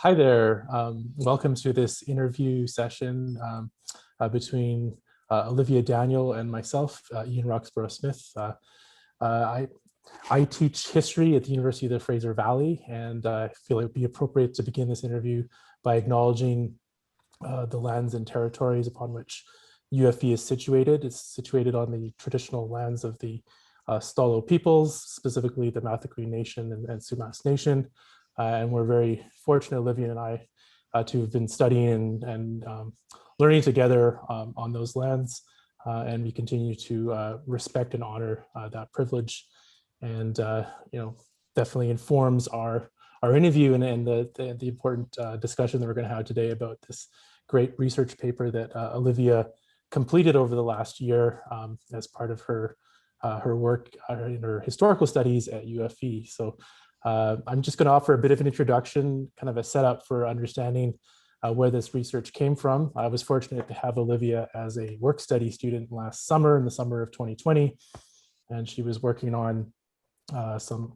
Hi there. Welcome to this interview session between Olivia Daniel and myself, Ian Rocksborough-Smith. I teach history at the University of the Fraser Valley, and I feel it would be appropriate to begin this interview by acknowledging the lands and territories upon which UFV is situated. It's situated on the traditional lands of the Stalo peoples, specifically the Mathacree Nation and Sumas Nation. And we're very fortunate, Olivia and I, to have been studying and learning together on those lands. And we continue to respect and honor that privilege. And definitely informs our interview and the important discussion that we're going to have today about this great research paper that Olivia completed over the last year as part of her work in her historical studies at UFV. So I'm just going to offer a bit of an introduction, kind of a setup for understanding where this research came from. I was fortunate to have Olivia as a work study student last summer, in the summer of 2020, and she was working on some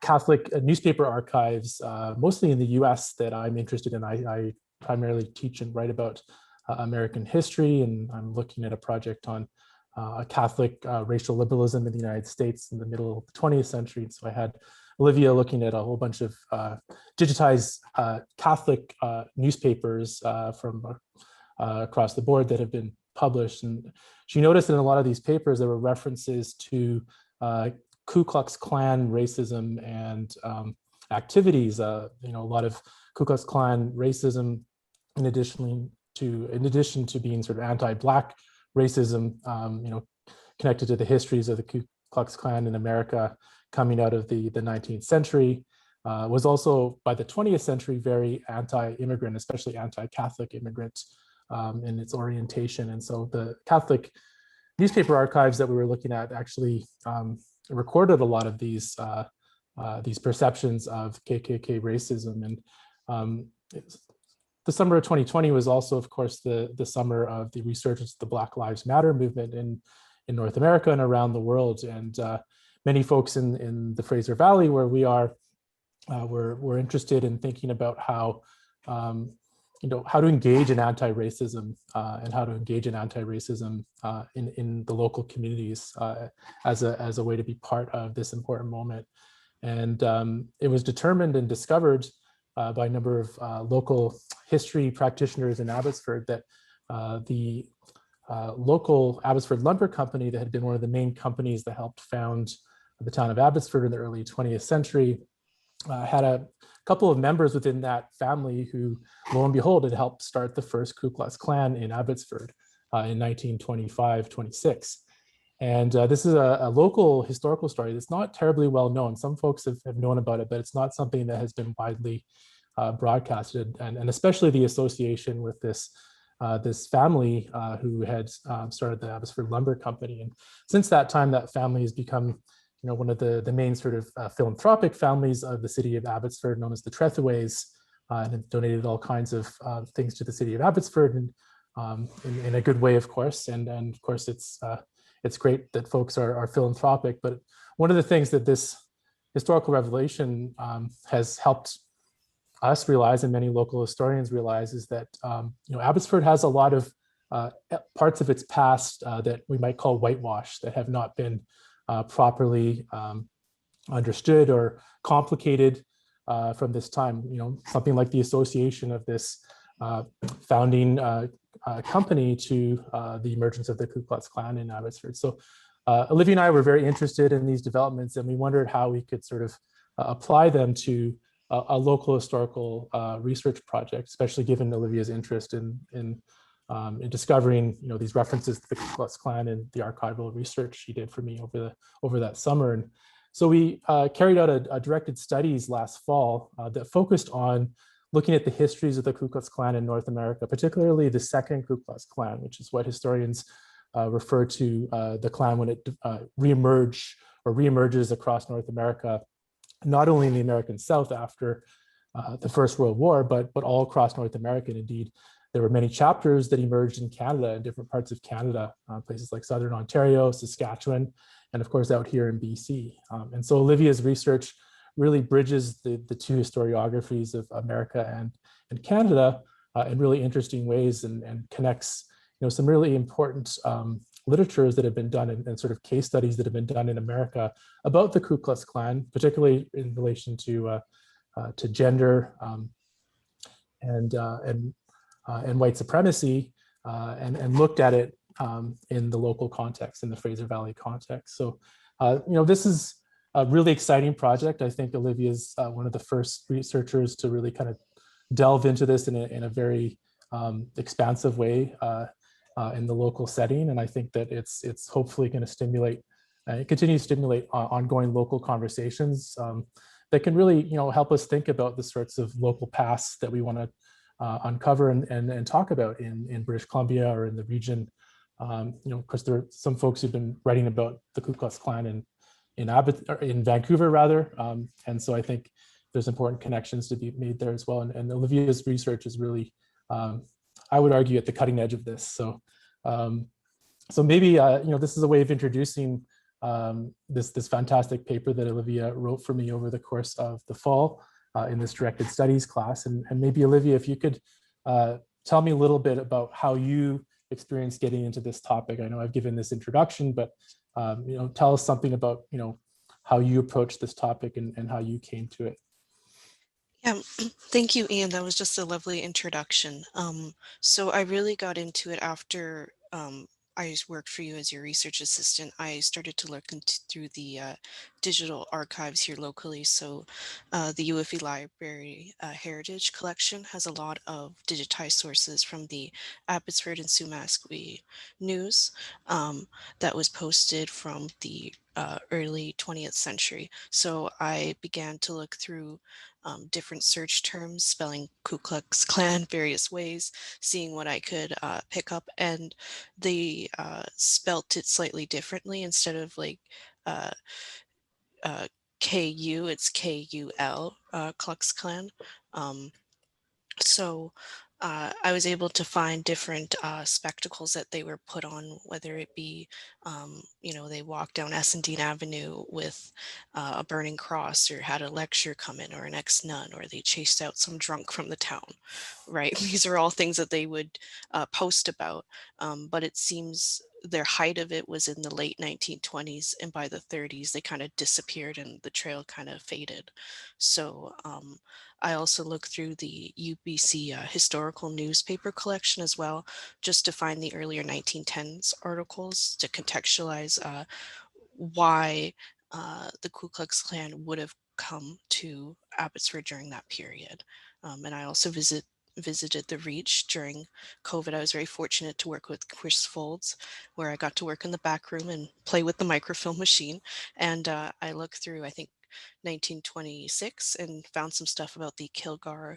Catholic newspaper archives, mostly in the US, that I'm interested in. I primarily teach and write about American history, and I'm looking at a project on Catholic racial liberalism in the United States in the middle of the 20th century. So I had Olivia looking at a whole bunch of digitized Catholic newspapers from across the board that have been published. And she noticed that in a lot of these papers, there were references to Ku Klux Klan racism and activities. A lot of Ku Klux Klan racism, in addition to being sort of anti-Black racism, connected to the histories of the Ku Klux Klan in America coming out of the 19th century, was also by the 20th century very anti-immigrant, especially anti-Catholic immigrant in its orientation. And so the Catholic newspaper archives that we were looking at actually recorded a lot of these perceptions of KKK racism. And the summer of 2020 was also, of course, the summer of the resurgence of the Black Lives Matter movement in North America and around the world. And many folks in the Fraser Valley, where we are, were interested in thinking about how to engage in anti-racism and how to engage in anti-racism in the local communities as a way to be part of this important moment. And it was determined and discovered by a number of local history practitioners in Abbotsford that the local Abbotsford Lumber Company, that had been one of the main companies that helped found the town of Abbotsford in the early 20th century, had a couple of members within that family who, lo and behold, had helped start the first Ku Klux Klan in Abbotsford in 1925-26. And this is a local historical story that's not terribly well known. Some folks have known about it, but it's not something that has been widely broadcasted, and especially the association with this family who had started the Abbotsford Lumber Company. And since that time, that family has become one of the main sort of philanthropic families of the city of Abbotsford, known as the Trethaways, and have donated all kinds of things to the city of Abbotsford, and in a good way, of course. And of course, it's great that folks are philanthropic. But one of the things that this historical revelation has helped us realize, and many local historians realize, is that Abbotsford has a lot of parts of its past that we might call whitewash, that have not been properly understood or complicated from this time. Something like the association of this founding company to the emergence of the Ku Klux Klan in Abbotsford. So Olivia and I were very interested in these developments, and we wondered how we could sort of apply them to a local historical research project, especially given Olivia's interest in discovering these references to the Ku Klux Klan and the archival research she did for me over that summer. And so we carried out a directed studies last fall that focused on looking at the histories of the Ku Klux Klan in North America, particularly the second Ku Klux Klan, which is what historians refer to the Klan when it reemerges across North America, not only in the American South after the First World War, but all across North America. And indeed, there were many chapters that emerged in Canada, in different parts of Canada, places like Southern Ontario, Saskatchewan, and of course out here in BC. And so Olivia's research really bridges the two historiographies of America and Canada in really interesting ways, and connects some really important literatures that have been done, and sort of case studies that have been done in America about the Ku Klux Klan, particularly in relation to gender and white supremacy, and looked at it in the local context, in the Fraser Valley context. So, this is a really exciting project. I think Olivia is one of the first researchers to really kind of delve into this in a very expansive way in the local setting. And I think that it's hopefully going to stimulate, continue to stimulate ongoing local conversations that can really, help us think about the sorts of local pasts that we want to uncover and talk about in British Columbia or in the region. Because there are some folks who've been writing about the Ku Klux Klan in Vancouver rather, and so I think there's important connections to be made there as well. And Olivia's research is really, I would argue, at the cutting edge of this. So, so maybe this is a way of introducing this fantastic paper that Olivia wrote for me over the course of the fall in this directed studies class. And maybe Olivia, if you could tell me a little bit about how you experienced getting into this topic. I know I've given this introduction, but tell us something about how you approached this topic and how you came to it. Yeah, thank you, Ian. That was just a lovely introduction. So I really got into it after I worked for you as your research assistant. I started to look through the digital archives here locally. So the UFE Library Heritage Collection has a lot of digitized sources from the Abbotsford and Sumasqui news that was posted from the early 20th century. So I began to look through different search terms, spelling Ku Klux Klan various ways, seeing what I could pick up, and they spelt it slightly differently. Instead of like uh, KU, it's KUL, Klux Klan. Um, so I was able to find different spectacles that they were put on, whether it be, they walked down Essendine Avenue with a burning cross, or had a lecture come in, or an ex-nun, or they chased out some drunk from the town, right? These are all things that they would post about, but it seems their height of it was in the late 1920s, and by the 30s they kind of disappeared and the trail kind of faded. So I also looked through the UBC historical newspaper collection as well, just to find the earlier 1910s articles to contextualize why the Ku Klux Klan would have come to Abbotsford during that period. And I also visited the Reach during COVID. I was very fortunate to work with Chris Folds, where I got to work in the back room and play with the microfilm machine. And I looked through, I think, 1926 and found some stuff about the Kilgar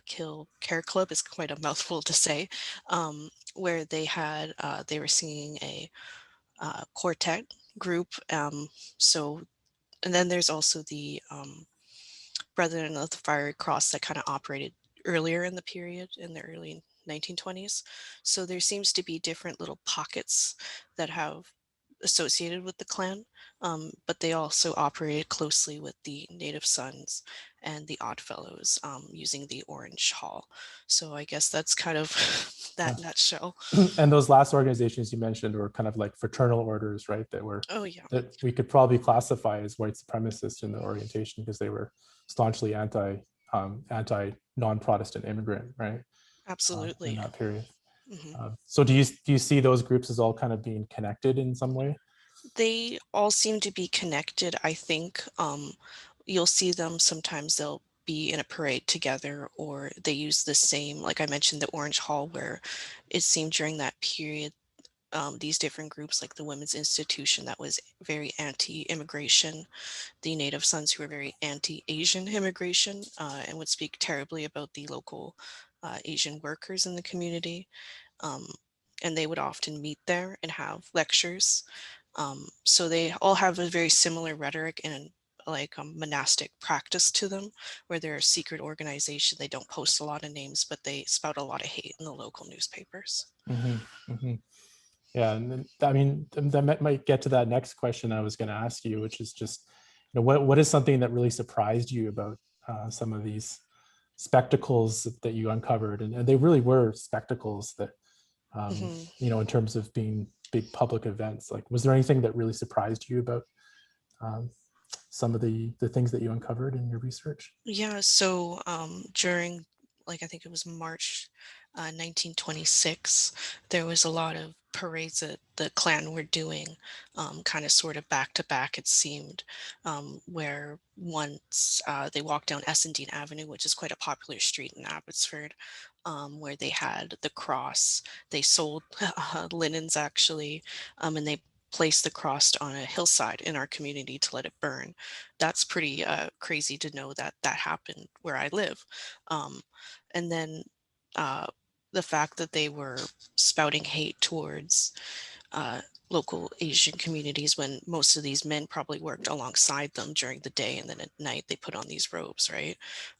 Kill Care Club. Is quite a mouthful to say, where they were singing a quartet group. So, and then there's also the Brethren of the Fiery Cross that kind of operated earlier in the period, in the early 1920s. So there seems to be different little pockets that have associated with the Klan, but they also operated closely with the Native Sons and the Oddfellows, using the Orange Hall. So I guess that's kind of that nutshell. And those last organizations you mentioned were kind of like fraternal orders, right? Oh yeah, that we could probably classify as white supremacists in their orientation, because they were staunchly anti non-Protestant immigrant, right? In absolutely. that period. Hmm. So do you see those groups as all kind of being connected in some way? They all seem to be connected, I think. You'll see them sometimes, they'll be in a parade together, or they use the same, like I mentioned, the Orange Hall, where it seemed during that period, these different groups, like the Women's Institution that was very anti-immigration, the Native Sons who were very anti-Asian immigration, and would speak terribly about the local Asian workers in the community. Um, and they would often meet there and have lectures. So they all have a very similar rhetoric and like a monastic practice to them, where they're a secret organization. They don't post a lot of names, but they spout a lot of hate in the local newspapers. Mm-hmm, mm-hmm. Yeah, and then, I mean, that might get to that next question I was going to ask you, which is just, what is something that really surprised you about some of these spectacles that you uncovered? And they really were spectacles that, Mhm. in terms of being big public events. Like, was there anything that really surprised you about um, some of the things that you uncovered in your research? Yeah, so during, like, I think it was March 1926, there was a lot of parades that the Klan were doing, kind of sort of back to back, it seemed, where once they walked down Essendine Avenue, which is quite a popular street in Abbotsford, where they had the cross. They sold linens, actually, and they placed the cross on a hillside in our community to let it burn. That's pretty crazy to know that that happened where I live. Um, and then uh, the fact that they were spouting hate towards uh, local Asian communities when most of these men probably worked alongside them during the day, and then at night they put on these robes, right?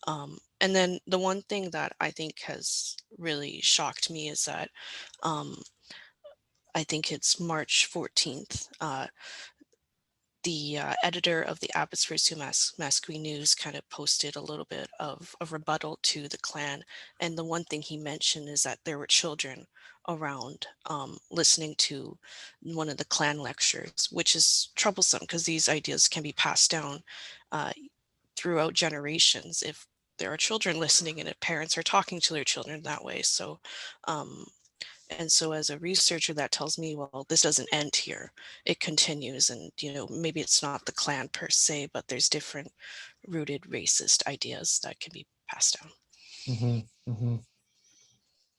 And then the one thing that I think has really shocked me is that um, I think it's March 14th. The editor of the Abbotsford Masquee News kind of posted a little bit of a rebuttal to the Klan. And the one thing he mentioned is that there were children around listening to one of the Klan lectures, which is troublesome because these ideas can be passed down uh, throughout generations if there are children listening and if parents are talking to their children that way. So um, and so as a researcher, that tells me, well, this doesn't end here. It continues. And, maybe it's not the Klan per se, but there's different rooted racist ideas that can be passed down. Hmm. Hmm.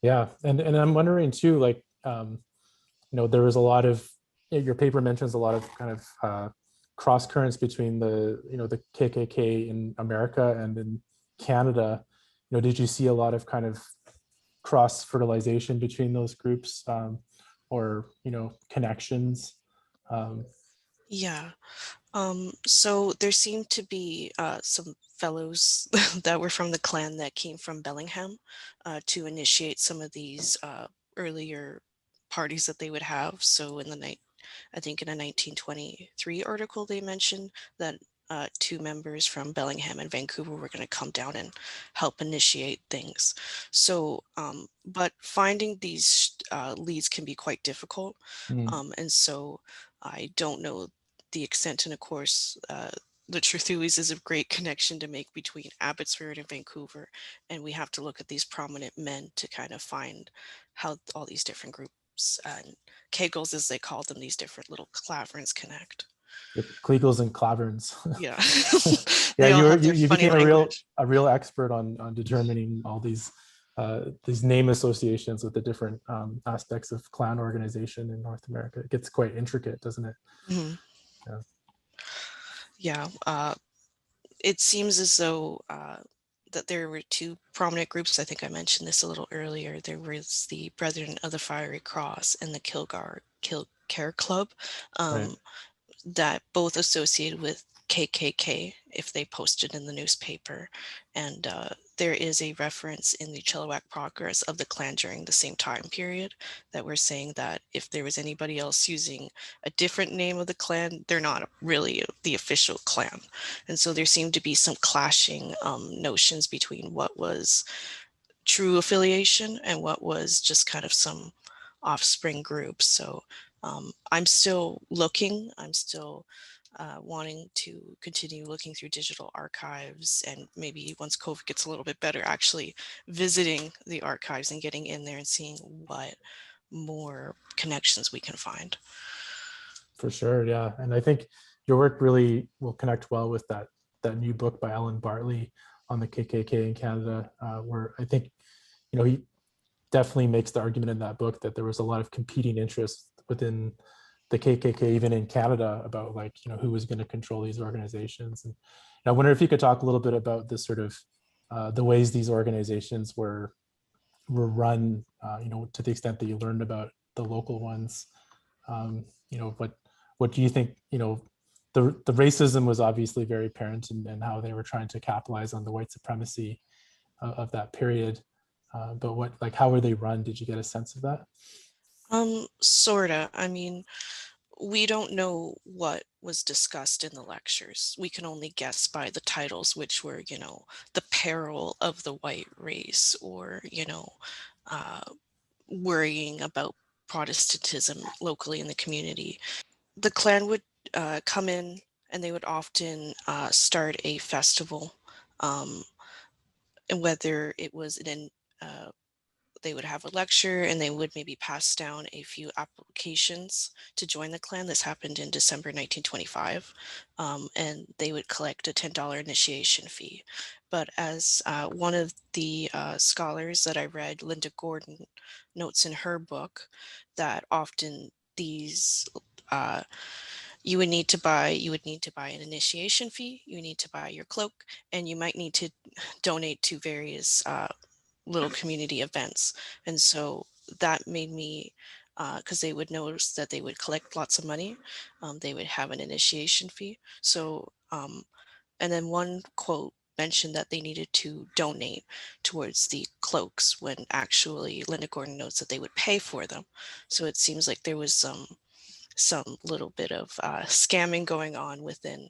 Yeah, and I'm wondering too, like, there was a lot of, your paper mentions a lot of kind of cross currents between the KKK in America and in Canada. Did you see a lot of kind of cross fertilization between those groups, or connections? Um, Yeah. So there seemed to be some fellows that were from the Klan that came from Bellingham to initiate some of these earlier parties that they would have. So in the night, I think in a 1923 article, they mentioned that two members from Bellingham and Vancouver were going to come down and help initiate things. So, but finding these leads can be quite difficult. mm, And so I don't know the extent, and of course, the Truthuis is a great connection to make between Abbotsford and Vancouver, and we have to look at these prominent men to kind of find how all these different groups and kegels, as they call them, these different little claverns connect. the Kleagles and Claverns. Yeah, Yeah, they all you were have you, their you funny became language. a real expert on determining all these name associations with the different aspects of clan organization in North America. It gets quite intricate, doesn't it? Mhm. Yeah. Yeah, it seems as though that there were two prominent groups. I think I mentioned this a little earlier. There was the Brethren of the Fiery Cross and the Care Club. Right. Um, that both associated with KKK if they posted in the newspaper. And there is a reference in the Chilliwack Progress of the Klan during the same time period that we're saying that if there was anybody else using a different name of the Klan, they're not really the official Klan. And so there seemed to be some clashing notions between what was true affiliation and what was just kind of some offspring groups. So I'm still looking. I'm still wanting to continue looking through digital archives, and maybe once COVID gets a little bit better, actually visiting the archives and getting in there and seeing what more connections we can find. For sure, yeah. And I think your work really will connect well with that new book by Ellen Bartley on the KKK in Canada, where I think he definitely makes the argument in that book that there was a lot of competing interests within the KKK, even in Canada, about, like, who was going to control these organizations. And I wonder if you could talk a little bit about this sort of the ways these organizations were run, to the extent that you learned about the local ones. What do you think? The racism was obviously very apparent, and how they were trying to capitalize on the white supremacy of that period. But how were they run? Did you get a sense of that? Sorta. I mean, we don't know what was discussed in the lectures. We can only guess by the titles, which were, the peril of the white race, or, uh, worrying about Protestantism locally in the community. The Klan would come in, and they would often start a festival, um, and whether it was they would have a lecture, and they would maybe pass down a few applications to join the Klan. This happened in December 1925, and they would collect a $10 initiation fee. But as one of the scholars that I read, Linda Gordon, notes in her book, that often these uh, you would need to buy an initiation fee, you need to buy your cloak, and you might need to donate to various little community events. And so that made me, because they would notice that they would collect lots of money, they would have an initiation fee. So, and then one quote mentioned that they needed to donate towards the cloaks, when actually Linda Gordon notes that they would pay for them. So it seems like there was some little bit of scamming going on within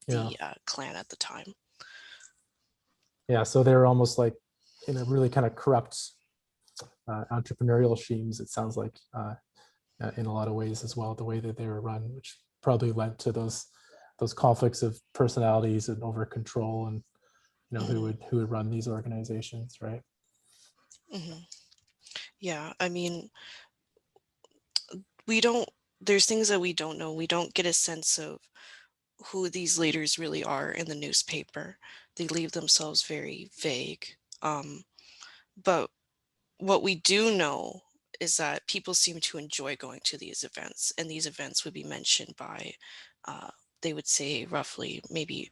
Yeah. the Klan at the time. Yeah. So they were almost like in a really kind of corrupt entrepreneurial schemes, it sounds like, in a lot of ways as well, the way that they were run, which probably led to those conflicts of personalities and over control, and Hmm. who would run these organizations, right? Hmm. Yeah, I mean, we don't, there's things that we don't know. We don't get a sense of who these leaders really are in the newspaper. They leave themselves very vague. But what we do know is that people seem to enjoy going to these events, and these events would be mentioned by, uh, they would say roughly maybe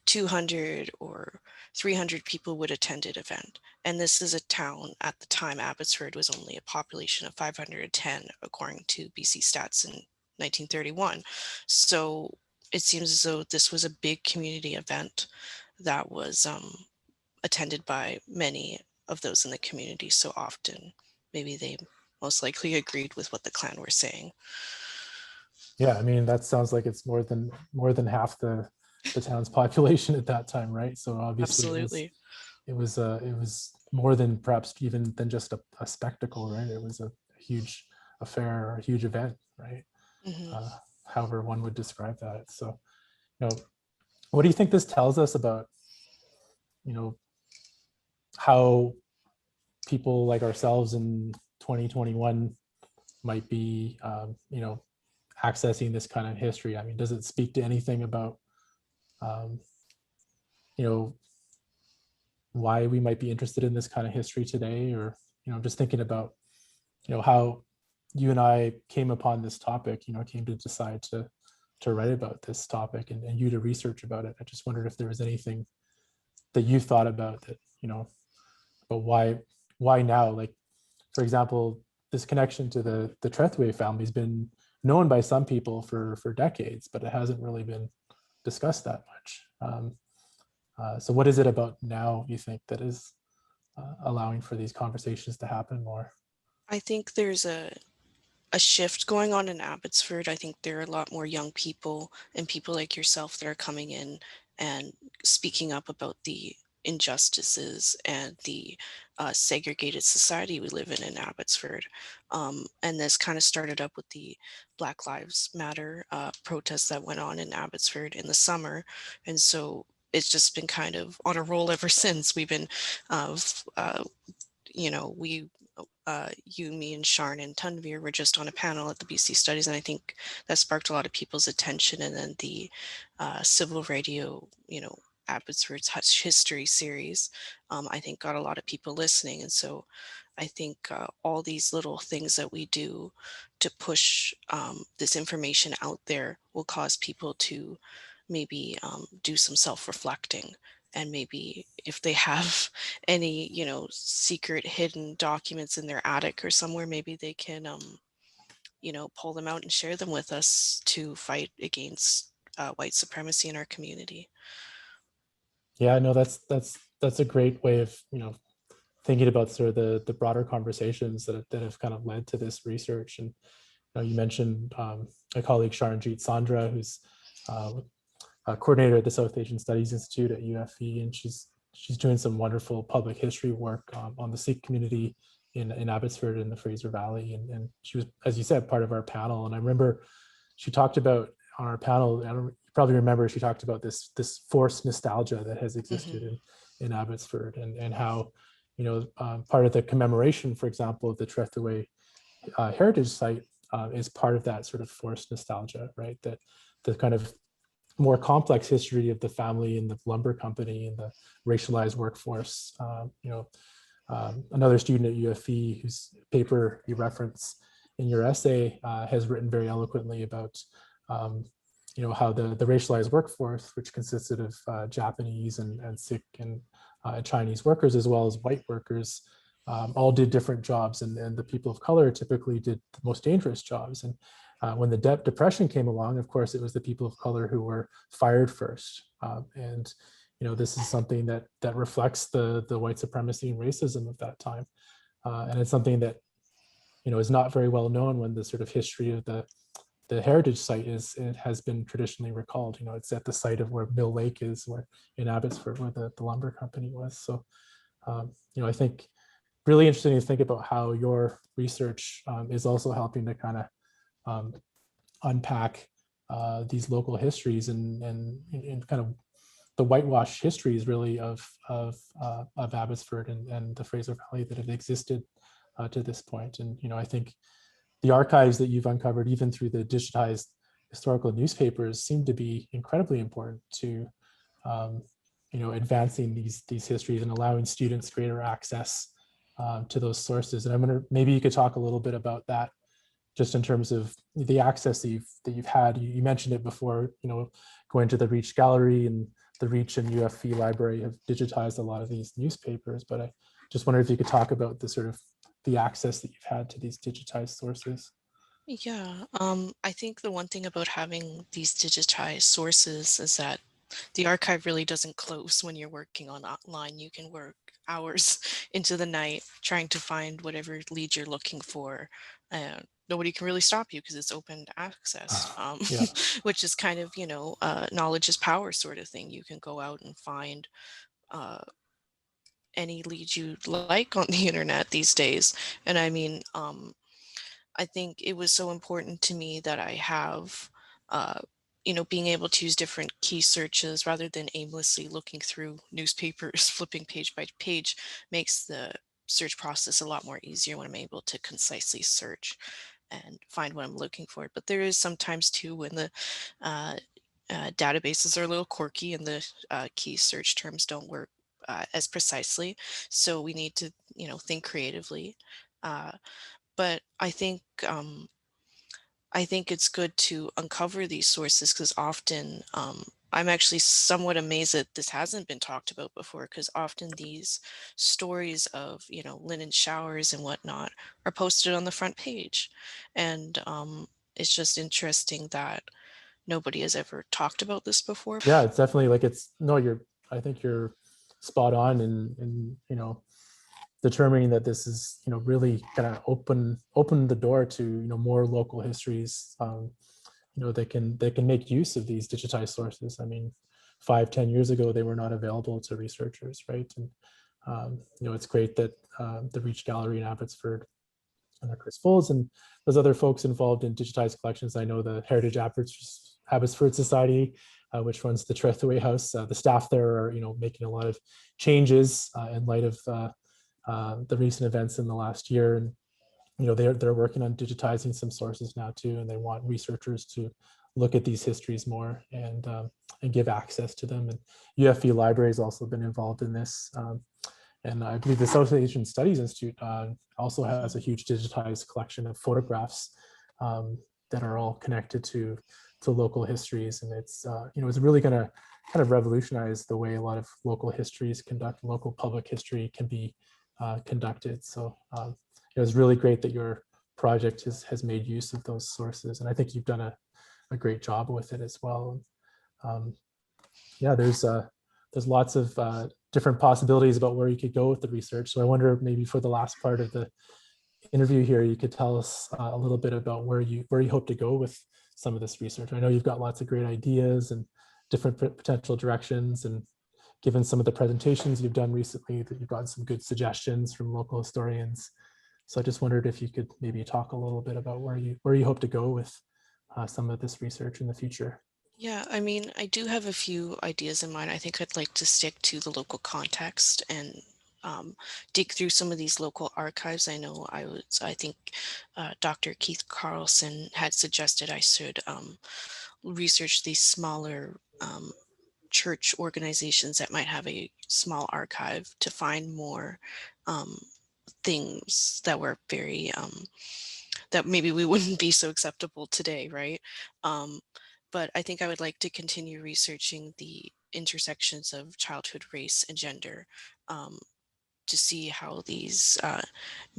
200 or 300 people would attend an event. And this is a town, at the time, Abbotsford was only a population of 510, according to BC Stats in 1931. So it seems as though this was a big community event that was attended by many of those in the community so often. Maybe they most likely agreed with what the Klan were saying. Yeah, I mean that sounds like it's more than half the town's population at that time, right? So obviously Absolutely. it was more than perhaps even than just a spectacle, right? It was a huge affair or a huge event, right? Hmm. uh, However one would describe that. So, what do you think this tells us about, you know, how people like ourselves in 2021 might be, accessing this kind of history? I mean, does it speak to anything about, um, you know, why we might be interested in this kind of history today? Or, just thinking about, how you and I came upon this topic, came to decide to write about this topic, and you to research about it. I just wondered if there was anything that you thought about that, but why now? Like, for example, this connection to the Trethway family has been known by some people for decades, but it hasn't really been discussed that much. So what is it about now, you think, that is allowing for these conversations to happen more? I think there's a shift going on in Abbotsford. I think there are a lot more young people and people like yourself that are coming in and speaking up about the injustices and the segregated society we live in Abbotsford. And this kind of started up with the Black Lives Matter protests that went on in Abbotsford in the summer. And so it's just been kind of on a roll ever since. We've been, uh, f- uh, we you, me, and Sharn and Tunvir were just on a panel at the BC Studies, and I think that sparked a lot of people's attention. And then the Civil Radio, Abbotsford's History series, I think got a lot of people listening. And so I think all these little things that we do to push this information out there will cause people to maybe do some self-reflecting, and maybe if they have any secret hidden documents in their attic or somewhere, maybe they can pull them out and share them with us to fight against white supremacy in our community. Yeah, no, that's a great way of, thinking about sort of the broader conversations that have kind of led to this research. And you mentioned my colleague Sharanjit Sandra, who's a coordinator at the South Asian Studies Institute at UFE, and she's doing some wonderful public history work on the Sikh community in Abbotsford in the Fraser Valley. And she was, as you said, part of our panel. And I remember she talked about on our panel, you probably remember, she talked about this forced nostalgia that has existed in Abbotsford, and how, part of the commemoration, for example, of the Trethewey heritage site is part of that sort of forced nostalgia, right? That the kind of more complex history of the family and the lumber company and the racialized workforce. Another student at UFE whose paper you reference in your essay has written very eloquently about how the racialized workforce, which consisted of Japanese and Sikh and Chinese workers, as well as white workers, all did different jobs, and the people of color typically did the most dangerous jobs. And when the Depression came along, of course, it was the people of color who were fired first. And this is something that reflects the white supremacy and racism of that time. And it's something that is not very well known when the sort of history of the heritage site has been traditionally recalled. It's at the site of where Mill Lake is, where in Abbotsford, where the lumber company was. So I think really interesting to think about how your research is also helping to kind of unpack these local histories and kind of the whitewashed histories really of Abbotsford and the Fraser Valley that have existed to this point. And I think the archives that you've uncovered, even through the digitized historical newspapers, seem to be incredibly important to advancing these histories and allowing students greater access to those sources. And I'm wondering, maybe you could talk a little bit about that, just in terms of the access that you've had. You mentioned it before, going to the Reach Gallery, and the Reach and UFE Library have digitized a lot of these newspapers, but I just wonder if you could talk about the sort of the access that you've had to these digitized sources. Yeah, I think the one thing about having these digitized sources is that the archive really doesn't close when you're working on online. You can work hours into the night trying to find whatever lead you're looking for. And nobody can really stop you because it's open access, Yeah, which is kind of, knowledge is power sort of thing. You can go out and find uh, any lead you like on the internet these days. And I mean, I think it was so important to me that I have, being able to use different key searches rather than aimlessly looking through newspapers, flipping page by page makes the search process a lot more easier when I'm able to concisely search and find what I'm looking for. But there is sometimes too when the uh, databases are a little quirky and the key search terms don't work as precisely. So we need to, think creatively. Uh, but I think it's good to uncover these sources because often I'm actually somewhat amazed that this hasn't been talked about before because often these stories of linen showers and whatnot are posted on the front page, and it's just interesting that nobody has ever talked about this before. yeah, it's definitely like I think you're spot on in determining that this is really gonna open the door to more local histories. They can make use of these digitized sources. I mean, 5-10 years ago they were not available to researchers, right? And it's great that the Reach Gallery in Abbotsford and Chris Folds and those other folks involved in digitized collections. I know the Heritage Abbotsford Society, which runs the Trethewey House. The staff there are making a lot of changes in light of the recent events in the last year. And they're working on digitizing some sources now too, and they want researchers to look at these histories more and give access to them. And UFE Library has also been involved in this. And I believe the South Asian Studies Institute also has a huge digitized collection of photographs that are all connected to local histories. And it's it's really going to kind of revolutionize the way a lot of local history is conducted, local public history can be conducted. So it was really great that your project has made use of those sources. And I think you've done a great job with it as well. Yeah, there's lots of different possibilities about where you could go with the research. So I wonder maybe for the last part of the interview here, you could tell us a little bit about where you hope to go with some of this research. I know you've got lots of great ideas and different potential directions, and given some of the presentations you've done recently, that you've gotten some good suggestions from local historians. So I just wondered if you could maybe talk a little bit about where you hope to go with some of this research in the future. Yeah, I mean, I do have a few ideas in mind. I think I'd like to stick to the local context and dig through some of these local archives. I think Dr. Keith Carlson had suggested I should research these smaller church organizations that might have a small archive to find more um, things that were very that maybe we wouldn't be so acceptable today, right? Um, but I think I would like to continue researching the intersections of childhood, race, and gender um, to see how these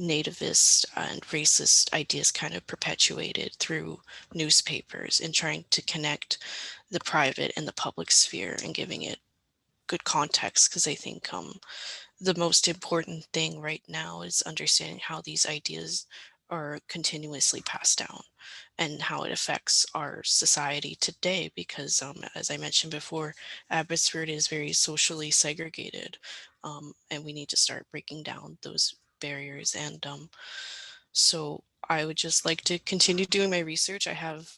nativist and racist ideas kind of perpetuated through newspapers and trying to connect the private and the public sphere and giving it good context because I think the most important thing right now is understanding how these ideas are continuously passed down and how it affects our society today because as I mentioned before, Abbotsford is very socially segregated, and we need to start breaking down those barriers and so I would just like to continue doing my research. I have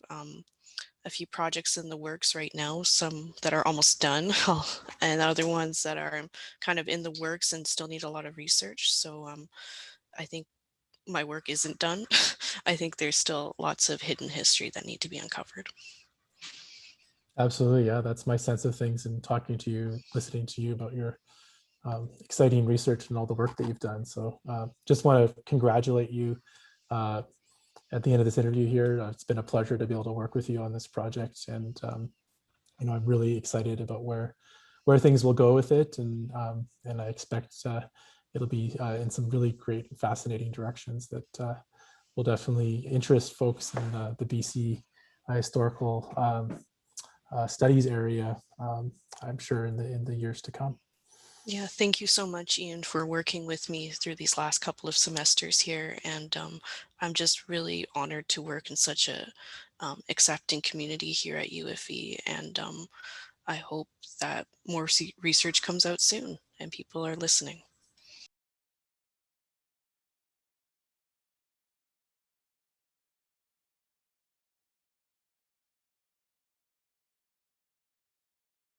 a few projects in the works right now, some that are almost done, and other ones that are kind of in the works and still need a lot of research. So I think my work isn't done. I think there's still lots of hidden history that need to be uncovered. Absolutely, yeah, that's my sense of things and talking to you, listening to you about your exciting research and all the work that you've done. So just want to congratulate you uh, at the end of this interview here. It's been a pleasure to be able to work with you on this project, and I'm really excited about where things will go with it, and I expect it'll be in some really great and fascinating directions that will definitely interest folks in the BC historical studies area. I'm sure in the years to come. Yeah, thank you so much, Ian, for working with me through these last couple of semesters here. And I'm just really honored to work in such a accepting community here at UFE. And I hope that more research comes out soon and people are listening.